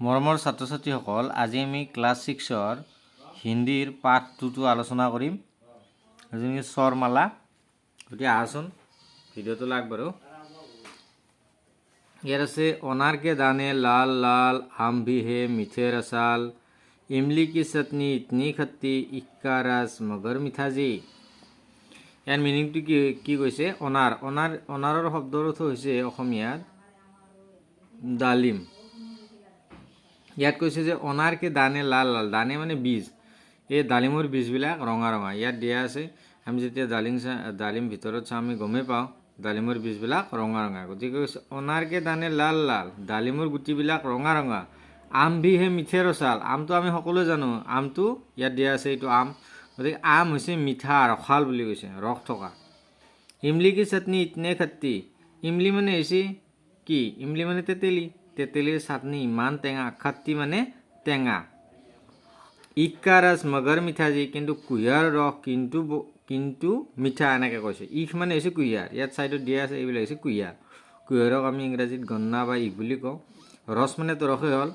মৰমৰ ছাত্ৰ ছাত্ৰীসকল, আজি আমি ক্লাছ 6ৰ হিন্দীৰ পাঠ 2টো আলোচনা কৰিম। যেনেকৈ স্বৰমালা। গতিকে আহাচোন ভিডিঅ'টো লাগ বাৰু। ইয়াত আছে অনাৰ के दाने लाल लाल, आम भी है मीठे रसाल, इमली की चटनी इतनी खट्टी, इक्का रस मगर मिठा जी। ইয়াৰ মিনিংটো কি কৈছে? অনাৰৰ শব্দৰ অৰ্থ হৈছে অসমীয়াত ডালিম। ইয়াত কৈছে যে অনাৰ के दाने लाल लाल, দানে মানে বীজ, এই ডালিমৰ বীজবিলাক ৰঙা ৰঙা। ইয়াত দিয়া আছে, আমি যেতিয়া ডালিম ভিতৰত চাওঁ আমি গমেই পাওঁ ডালিমৰ বীজবিলাক ৰঙা ৰঙা। গতিকে অনাৰ के दाने লাল লাল, ডালিমৰ গুটিবিলাক ৰঙা ৰঙা। আম ভি হে মিঠে ৰসাল, আমটো আমি সকলোৱে জানো, আমটো ইয়াত দিয়া আছে, এইটো আম। গতিকে আম হৈছে মিঠা ৰসাল বুলি কৈছে, ৰস থকা। ইমলি কি চাটনি ইতনে খট্টি, ইমলি মানে হৈছে কি? ইমলি মানে তেতেলী, তেতেলীৰ চাটনি ইমান টেঙা, খট্টি মানে টেঙা। ইক্কা ৰস মগৰ মিঠাজী, কিন্তু কুঁহিয়াৰ ৰস কিন্তু মিঠা, এনেকৈ কৈছে। ইখ মানে হৈছে কুঁহিয়াৰ, ইয়াত ছাইডত দিয়া আছে, এইবিলাক হৈছে কুঁহিয়াৰ। কুঁহিয়াৰক আমি ইংৰাজীত গন্না বা ইখ বুলি কওঁ। ৰস মানে তো ৰসেই হ'ল,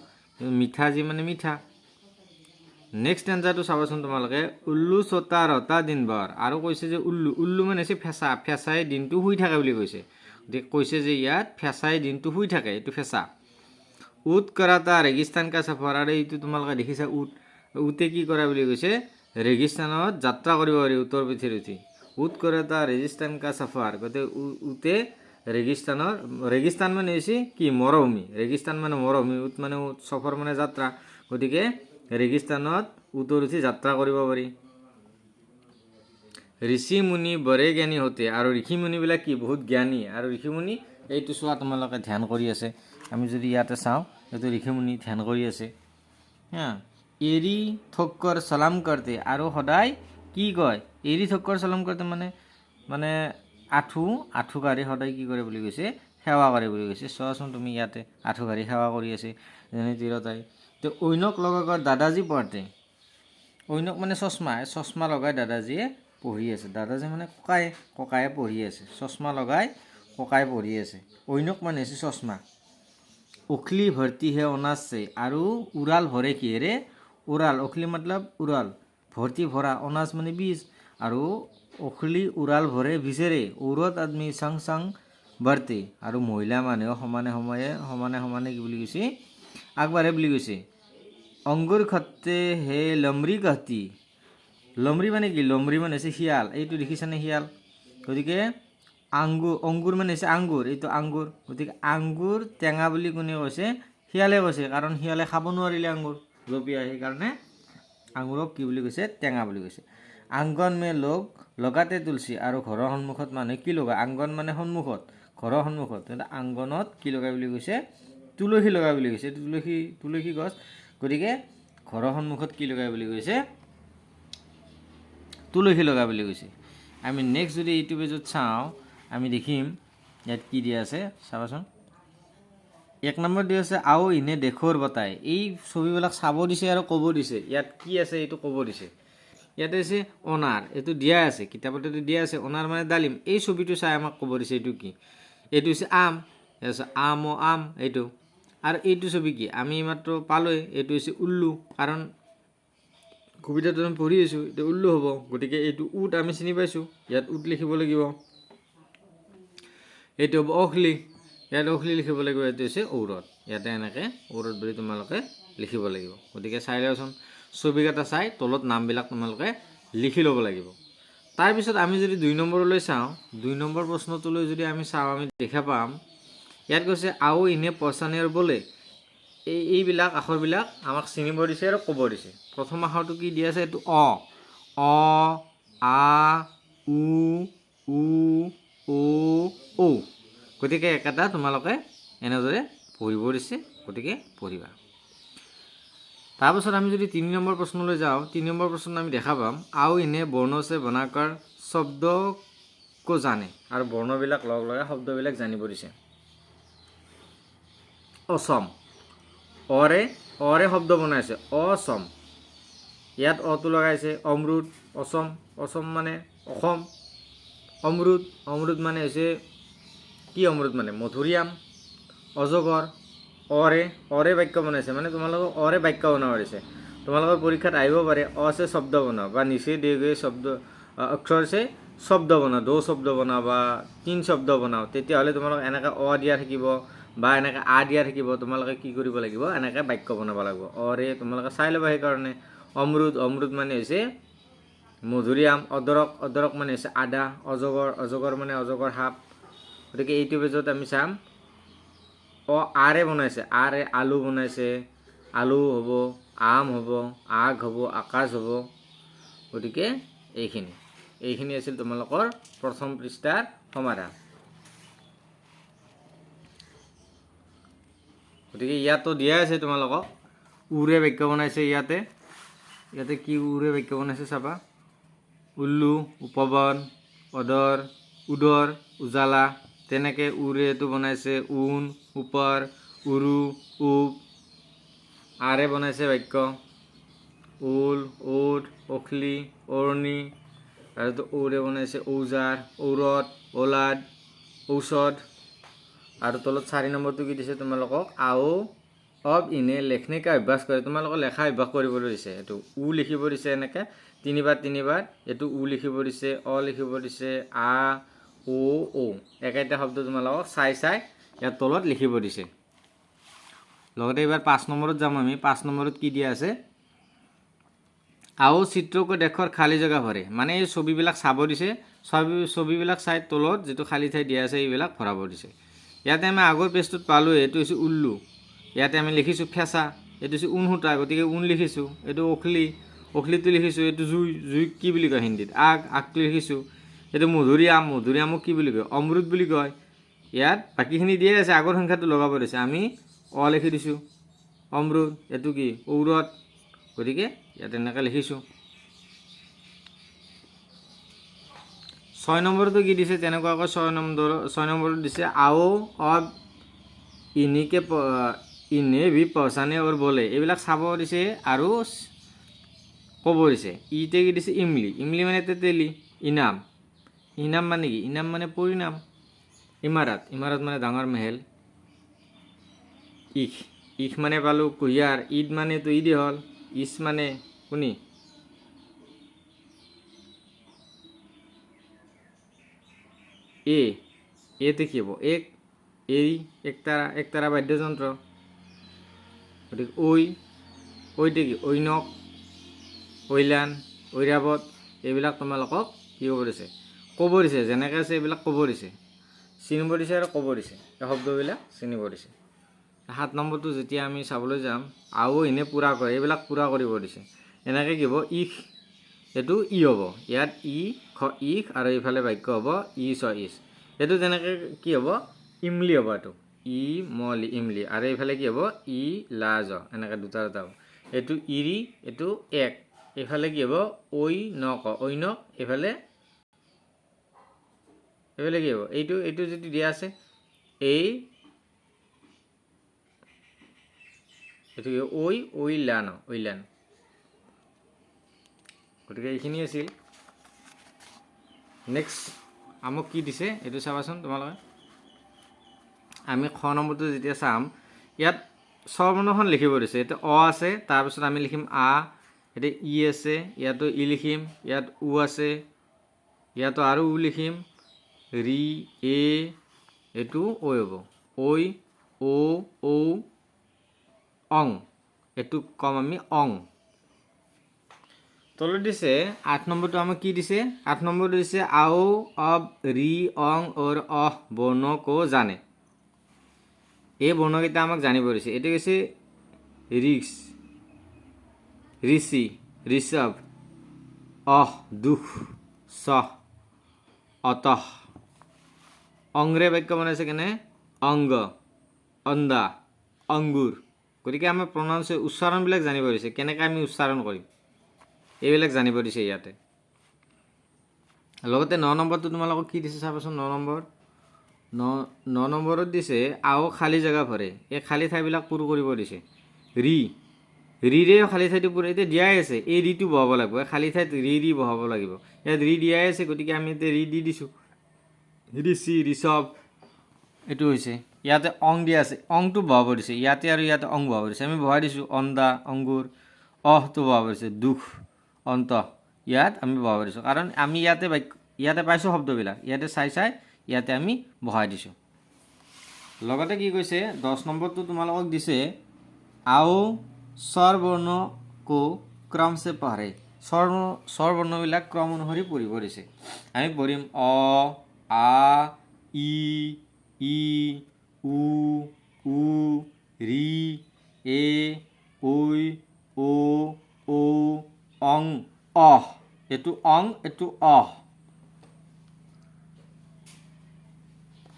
মিঠাজী মানে মিঠা। নেক্সট এনচাৰটো চাবাচোন তোমালোকে। উল্লু ছটা ৰটা দিনভৰ, আৰু কৈছে যে উল্লু মানে হৈছে ফেঁচা, ফেঁচাই দিনটো শুই থাকে বুলি কৈছে। গতিকে কৈছে যে ইয়াত ফেঁচাই দিনটো শুই থাকে, এইটো ফেঁচা। উট কৰাটা ৰেগিস্তান কা সফৰ, আৰু এইটো তোমালোকে দেখিছা উটে কি কৰা বুলি কৈছে? ৰেগিস্তানত যাত্ৰা কৰিব পাৰি উটৰ পিঠিত উঠি। উট কৰাটা ৰেগিস্তান কা সফৰ, গতিকে উটে ৰেগিস্তান মানে হৈছে কি? মৰুভূমি। ৰেগিস্তান মানে মৰুভূমি, উট মানে সফৰ মানে যাত্ৰা। গতিকে ৰেগিস্তানত উটৰ উঠি যাত্ৰা কৰিব পাৰি। ঋষি মুনি বৰে জ্ঞানী হতে, আৰু ঋষি মুনিবিলাক কি? বহুত জ্ঞানী। আৰু ঋষি মুনি এইটো চোৱা, তোমালোকে ধ্যান কৰি আছে। আমি যদি ইয়াতে চাওঁ, এইটো ঋষি মুনি ধ্যান কৰি আছে। হা, এৰি থক্কৰ চালাম কৰতে, আৰু সদায় কি কয়? এৰি থক্কৰ চালাম কৰতে মানে আঁঠু কাঢ়ি সদায় কি কৰে বুলি কৈছে? সেৱা কৰে বুলি কৈছে। চোৱাচোন তুমি, ইয়াতে আঁঠু কাঢ়ি সেৱা কৰি আছে যেনে তিৰোতাই। তো ঐনক লগাকৰ দাদাজী পঢ়তে, ঐনক মানে চশমা লগাই দাদাজীয়ে পঢ়ি আছে। দাদাজী মানে ককায়ে পঢ়ি আছে, চশমা লগাই ককাই পঢ়ি আছে। ঐনক মানে হৈছে চশমা। উখলি ভৰ্তি হে অনাজছে, আৰু উৰাল ভৰে কিহেৰে? উৰাল, উখলি মতলব উৰাল, ভৰ্তি ভৰা, অনাজ মানে বীজ, আৰু উখলি উৰাল ভৰে বীজেৰে। ঔৰত আদমি চাং ভৰ্তি, আৰু মহিলা মানুহে সমানে কি বুলি কৈছে? আগবাঢ়ে বুলি কৈছে। অংগুৰ খত্তে হে লমৰি কহতি, লমৰি মানে কি? লমৰি মানে হৈছে শিয়াল, এইটো দেখিছানে শিয়াল? গতিকে অংগুৰ মানে হৈছে আংগুৰ, এইটো আংগুৰ। গতিকে আংগুৰ টেঙা বুলি কোনে কৈছে? শিয়ালে কৈছে, কাৰণ শিয়ালে খাব নোৱাৰিলে আংগুৰ জঁপিয়াই, সেইকাৰণে আঙুৰক কি বুলি কৈছে? টেঙা বুলি কৈছে। আংগন মে লোক লগাতে তুলসী, আৰু ঘৰৰ সন্মুখত মানুহে কি লগায়? আংগন মানে সন্মুখত, ঘৰৰ সন্মুখত। আংগনত কি লগায় বুলি কৈছে? তুলসী লগায় বুলি কৈছে। এইটো তুলসী গছ। গতিকে ঘৰৰ সন্মুখত কি লগায় বুলি কৈছে? তুলসী লগায় বুলি কৈছে। আমি নেক্সট যদি এইটো পেজত চাওঁ, আমি দেখিম ইয়াত কি দিয়া আছে, চাবাচোন। 1 নম্বৰ দিয়া আছে আও ইনে দেখোৰ বতাই, এই ছবিবিলাক চাব দিছে আৰু ক'ব দিছে। ইয়াত কি আছে এইটো ক'ব দিছে। ইয়াতে আছে অনাৰ, এইটো দিয়া আছে, কিতাপত এইটো দিয়া আছে। অনাৰ মানে ডালিম। এই ছবিটো চাই আমাক ক'ব দিছে এইটো কি? এইটো হৈছে আম, আম এইটো। আৰু এইটো ছবি কি? আমি মাত্ৰ পালোৱে, এইটো হৈছে উল্লু, কাৰণ কবিতাটো আমি পঢ়ি আছোঁ, এতিয়া উল্লু হ'ব। গতিকে এইটো উট আমি চিনি পাইছোঁ, ইয়াত উট লিখিব লাগিব। এইটো হ'ব অখলি, ইয়াত অখলি লিখিব লাগিব। এইটো হৈছে ঔৰত, ইয়াতে এনেকৈ ঔৰত বুলি তোমালোকে লিখিব লাগিব। গতিকে চাই লওঁচোন, ছবিকেইটা চাই তলত নামবিলাক তোমালোকে লিখি ল'ব লাগিব। তাৰপিছত আমি যদি 2 নম্বৰলৈ চাওঁ, 2 নম্বৰ প্ৰশ্নটোলৈ যদি আমি চাওঁ, আমি দেখা পাম ইয়াত কৈছে আও ইনে পচানেৰ বোলে। এইবিলাক আখৰবিলাক আমাক চিনিব দিছে আৰু ক'ব দিছে। প্ৰথম আখৰটো কি দিয়া আছে? এইটো অ, আ, উ, ও, ঔ। গতিকে একেটা তোমালোকে এনেদৰে পঢ়িব দিছে, গতিকে পঢ়িবা। তাৰপাছত আমি যদি 3 নম্বৰ প্ৰশ্নলৈ যাওঁ, 3 নম্বৰ প্ৰশ্নত আমি দেখা পাম আও ইনে বৰ্ণছে বনাকাৰ শব্দকো জানে, আৰু বৰ্ণবিলাক লগ লগাই শব্দবিলাক জানিব দিছে। অসম, অৰে শব্দ বনাইছে, অসম। ইয়াত অটো লগাইছে। অমৃত, অসম মানে অসম। অমৃত মানে হৈছে কি? অমৃত মানে মধুৰিআম। অজগৰ, অৰে বাক্য বনাইছে, মানে তোমালোকক অৰে বাক্য বনাব দিছে। তোমালোকৰ পৰীক্ষাত আহিব পাৰে অছে শব্দ বনাও বা নিচে দীৰ্ঘে শব্দ অক্ষৰ আছে শব্দ বনাও, 2 শব্দ বনাও বা 3 শব্দ বনাও, তেতিয়াহ'লে তোমালোক এনেকৈ দিয়া থাকিব বা এনেকৈ দিয়া থাকিব। তোমালোকে কি কৰিব লাগিব, এনেকৈ বাক্য বনাব লাগিব। অৰে তোমালোকে চাই ল'বা। সেইকাৰণে অমৃত মানে হৈছে মধুৰিআম, অদৰক মানে হৈছে আদা, অজগৰ মানে অজগৰ সাপ। গতিকে এইটো পেজত আমি চাম আৰে বনাইছে, আৰে আলু বনাইছে, আলু হ'ব, আম হ'ব, আগ হ'ব, আকাশ হ'ব। গতিকে এইখিনি আছিল তোমালোকৰ প্ৰথম পৃষ্ঠাৰ সমাধান। গতিকে ইয়াতো দিয়া আছে তোমালোকক উৰে বাক্য বনাইছে। ইয়াতে কি উৰে বাক্য বনাইছে চাবা। উল্লু, উপবন, উদৰ, উজালা। তেনেকৈ উৰেটো বনাইছে উন, ওপৰ, উৰু, উপ। আৰে বনাইছে বাক্য উল, উট, অখলি, অৰণি। তাৰপিছত ঔৰে বনাইছে ঔজাৰ, ঔৰদ, ওলাদ, ঔষধ। আৰু তলত 4 নম্বৰটো কি দিছে তোমালোকক আও অব ইনে লেখনে কা অভ্যাস কৰে। তোমালোকক লেখা অভ্যাস কৰিবলৈ দিছে। এইটো লিখিব দিছে এনেকৈ 3 বাৰ। এইটো লিখিব দিছে, লিখিব দিছে, ও। একেটা শব্দ তোমালোকক চাই ইয়াৰ তলত লিখিব দিছে। লগতে এইবাৰ 5 নম্বৰত যাম আমি। 5 নম্বৰত কি দিয়া আছে, আও চিত্ৰকৈ দেশৰ খালী জেগা ভৰে। মানে এই ছবিবিলাক চাব দিছে, ছবিবিলাক চাই তলত যিটো খালী ঠাই দিয়া আছে এইবিলাক ভৰাব দিছে। ইয়াতে আমি আগৰ পেজটোত পালোঁ, এইটো হৈছে উল্লু। ইয়াতে আমি লিখিছোঁ ফেঁচা, এইটো হৈছে ঊণ সূতা, গতিকে ঊণ লিখিছোঁ। এইটো অখলিটো লিখিছোঁ। এইটো জুই কি বুলি কয় হিন্দীত, আগটো লিখিছোঁ। এইটো মধুৰিআমক কি বুলি কয়, অমৃত বুলি কয়। ইয়াত বাকীখিনি দিয়ে আছে, আগৰ সংখ্যাটো লগাব দিছে। আমি লিখি দিছোঁ অমৃত। এইটো কি ঔৰদ। গতিকে ইয়াত এনেকৈ লিখিছোঁ। 6 নম্বৰটো কি দিছে তেনেকুৱাকৈ 6 নম্বৰটো দিছে আও অব ইনে ভি পহচানে অৰ বলে। এইবিলাক চাব দিছে আৰু ক'ব দিছে। ইতে কি দিছে ইমলি মানে তেতেলী। ইনাম মানে কি, ইনাম মানে পৰিণাম। ইমাৰত মানে ডাঙৰ মেহেল। ইখ মানে পালোঁ কুঁহিয়াৰ। ঈদ মানেতো ঈদে হ'ল। ইছ মানে কোনি, এতে কি হ'ব, একতাৰা বাদ্যযন্ত্ৰ। গতিকে ঐতে কি ঐনক, ঐলান, ঐৰাৱত। এইবিলাক তোমালোকক কি ক'ব দিছে, ক'ব দিছে। যেনেকৈ আছে এইবিলাক ক'ব দিছে, চিনিব দিছে আৰু ক'ব দিছে। এই শব্দবিলাক চিনিব দিছে। 7 নম্বৰটো যেতিয়া আমি চাবলৈ যাম, আও এনে পূৰা কৰে। এইবিলাক পূৰা কৰিব দিছে। এনেকৈ কি হ'ব, এইটো হ'ব। ইয়াত ইখ আৰু এইফালে বাক্য হ'ব ইছ। এইটো যেনেকৈ কি হ'ব, ইমলি হ'ব। এইটো ইমলি। আৰু এইফালে কি হ'ব, লাজ। এনেকৈ দুটা হ'ব। এইটো ইৰি, এইটো এক। এইফালে কি হ'ব, ঐনক। এইফালে কি হ'ব, এইটো যদি দিয়া আছে এইটো কি ঐলান। গতিকে এইখিনি আছিল। নেক্সট আমাক কি দিছে এইটো চাবাচোন তোমালোকে। আমি খ নম্বৰটো যেতিয়া চাম, ইয়াত স্বৰবৰ্ণখন লিখিব দিছে। এতিয়া আছে, তাৰপিছত আমি লিখিম এতিয়া ই আছে, ইয়াতো ই লিখিম। ইয়াত উ আছে, ইয়াতো আৰু উ লিখিম। ৰি, এইটো ঐ হ'ব। ঔ, অং। এইটো কম আমি অং। তলত দিছে 8 নম্বৰটো আমাক কি দিছে, 8 নম্বৰটো দিছে আও অব ৰি, অং অৰ অহ বৰ্ণ কো জানে। এই বৰ্ণকেইটা আমাক জানিব দিছে। এইটো হৈছে ঋষি, ঋষভ, দুখ, অতঃ। অংৰে বাক্য বনাইছে কেনে, অংগ, অন্দা, অংগুৰ। গতিকে আমাৰ উচ্চাৰণবিলাক জানিব দিছে, কেনেকৈ আমি উচ্চাৰণ কৰিম এইবিলাক জানিব দিছে ইয়াতে। লগতে 9 নম্বৰটো তোমালোকক কি দিছে চাবাচোন। 9 নম্বৰত দিছে আও খালী জেগা ভৰে। এই খালী ঠাইবিলাক পূৰ কৰিব দিছে। ৰিৰে খালী ঠাইটো পূৰ, এতিয়া দিয়াই আছে। এই ৰিটো বহাব লাগিব। এই খালী ঠাইত ৰি বহাব লাগিব। ইয়াত ৰি দিয়াই আছে, গতিকে আমি এতিয়া ৰি দি দিছোঁ। ঋষি, ঋষভ, এইটো হৈছে ইয়াতে অং দিয়া আছে, অংটো বহাব দিছে, ইয়াতে আৰু ইয়াতে অং বহাব দিছে, আমি বহাই দিছোঁ অন্দা অংগুৰ, অহটো বহাব দিছে দুখ অন্ত, ইয়াত আমি বহাব দিছোঁ কাৰণ আমি ইয়াতে পাইছোঁ শব্দবিলাক, ইয়াতে চাই ইয়াতে আমি বহাই দিছোঁ। লগতে কি কৈছে 10 নম্বৰটো তোমালোকক দিছে আও স্বৰ বৰ্ণ কো ক্ৰম চে পঢ়ে, স্বৰ বৰ্ণবিলাক ক্ৰম অনুসৰি পঢ়িব দিছে। আমি পঢ়িম অ আ ই ই উ উ ৰি এ ঐ ও ঔ অং অহ, এইটো অং এইটো অহ।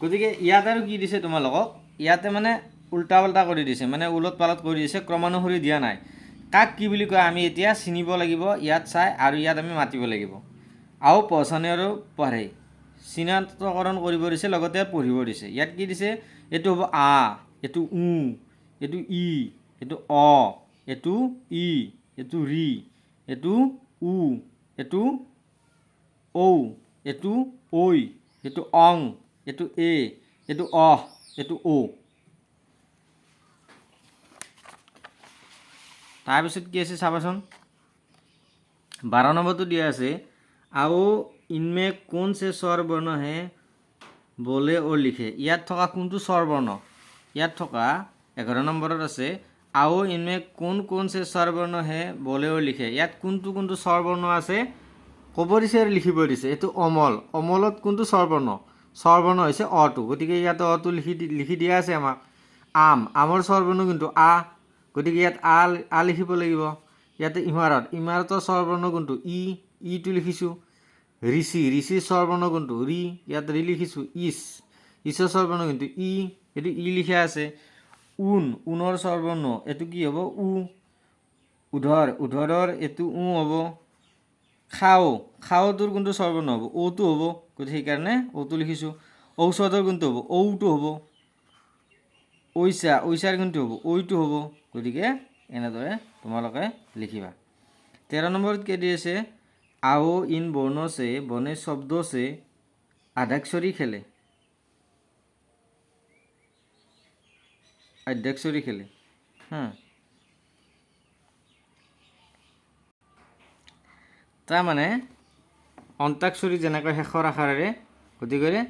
গতিকে ইয়াত আৰু কি দিছে তোমালোকক, ইয়াতে মানে উল্টা পাল্টা কৰি দিছে, মানে ওলট পালট কৰি দিছে, ক্ৰমানুসৰি দিয়া নাই। কাক কি বুলি কয় আমি এতিয়া চিনিব লাগিব, ইয়াত চাই আৰু ইয়াত আমি মাতিব লাগিব। আও পহচানে আৰু পঢ়ে, চিনাক্তকৰণ কৰিব দিছে, লগতে পঢ়িব দিছে। ইয়াত কি দিছে, এইটো হ'ব আ, এইটো উ, এইটো ই, এইটো অ, এইটো ই, এইটো ৰি, এইটো উ, এইটো ঔ, এইটো ঐ, এইটো অং, এইটো এ, এইটো অহ, এইটো ও। তাৰপিছত কি আছে চাবাচোন, 12 নম্বৰটো দিয়া আছে আও ইনমে কোন সে স্বৰ বৰ্ণ হে বলে ও লিখে। ইয়াত থকা কোনটো স্বৰ বৰ্ণ, ইয়াত থকা 11 নম্বৰত আছে আও ইনমে কোন সে স্বৰ বৰ্ণ হে বলে ও লিখে। ইয়াত কোনটো স্বৰ বৰ্ণ আছে ক'ব দিছে আৰু লিখিব দিছে। এইটো অমল, অমলত কোনটো স্বৰ বৰ্ণ, স্বৰ বৰ্ণ হৈছে অটো, গতিকে ইয়াতে অটো লিখি দিয়া আছে আমাক। আম, আমৰ স্বৰ বৰ্ণ কিন্তু আ, গতিকে ইয়াত আ লিখিব লাগিব। ইয়াতে ইমাৰতৰ স্বৰ বৰ্ণ কোনটো ই, ইটো লিখিছোঁ। ঋষি, ঋষিৰ স্বৰ বৰ্ণ কোনটো ৰি, ইয়াত ৰি লিখিছোঁ। ইছৰ স্বৰ বৰ্ণ কিন্তু ই, এইটো ই লিখা আছে। উনৰ স্বৰ বৰ্ণ এইটো কি হ'ব উ। উধৰৰ এইটো উ হ'ব। খাওটোৰ কোনটো স্বৰ বৰ্ণ হ'ব, অ'টো হ'ব, গতিকে সেইকাৰণে অ'টো লিখিছোঁ। ঔষধৰ কোনটো হ'ব, ঔটো হ'ব। ঐচাৰ কোনটো হ'ব, ঐটো হ'ব, গতিকে এনেদৰে তোমালোকে লিখিবা। 13 নম্বৰত কি দি আছে আও ইন বৰ্ণ সে বনে শব্দ সে আধাক্ষৰী খেলে, আধ্যাক্ষৰী খেলে। তাৰমানে অন্তাক্ষৰী যেনেকৈ শেষৰ আখৰেৰে, গতিকে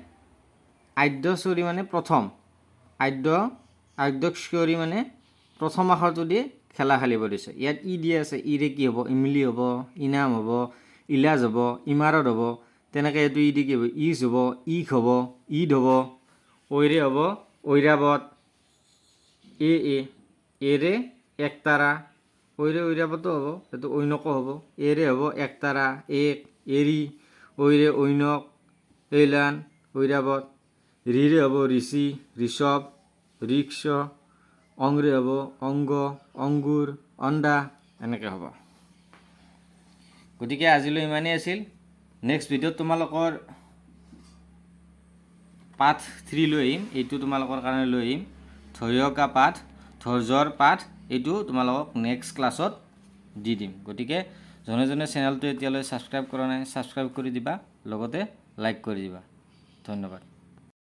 আদ্যস্বৰী মানে প্ৰথম, আদ্যক্ষৰী মানে প্ৰথম আখৰটো দি খেলা খেলিব দিছে। ইয়াত ই দিয়া আছে, ইৰে কি হ'ব, ইমলি হ'ব, ইনাম হ'ব, ইলাজ হ'ব, ইমাৰত হ'ব। তেনেকৈ এইটো ই দি কি হ'ব, ইজ হ'ব, ইক হ'ব, ঈদ হ'ব। ঐৰে হ'ব ঐৰাবত, এৰে একতাৰা, ঐৰাবতো হ'ব, এইটো ঐনক হ'ব। এৰে হ'ব একতাৰা, এৰি, ঐৰে ঐনক, এইলান, ঐৰাবত। ৰিৰে হ'ব ঋষি, ঋষভ, ঋক্ষ। অংৰে হ'ব অংগ, অংগুৰ, অণ্ডা, এনেকৈ হ'ব। গতিকে আজিলৈ ইমানেই আছিল। নেক্সট ভিডিঅ'ত তোমালোকৰ পাঠ 3 লৈ আহিম, এইটো তোমালোকৰ কাৰণে লৈ আহিম। ধৈৰ্য্যকা পাঠ, ধৈৰ্য্যৰ পাঠ, এইটো তোমালোকক নেক্সট ক্লাছত দি দিম। গতিকে জনে চেনেলটো এতিয়ালৈ ছাবস্ক্ৰাইব কৰা নাই, ছাবস্ক্ৰাইব কৰি দিবা, লগতে লাইক কৰি দিবা। ধন্যবাদ।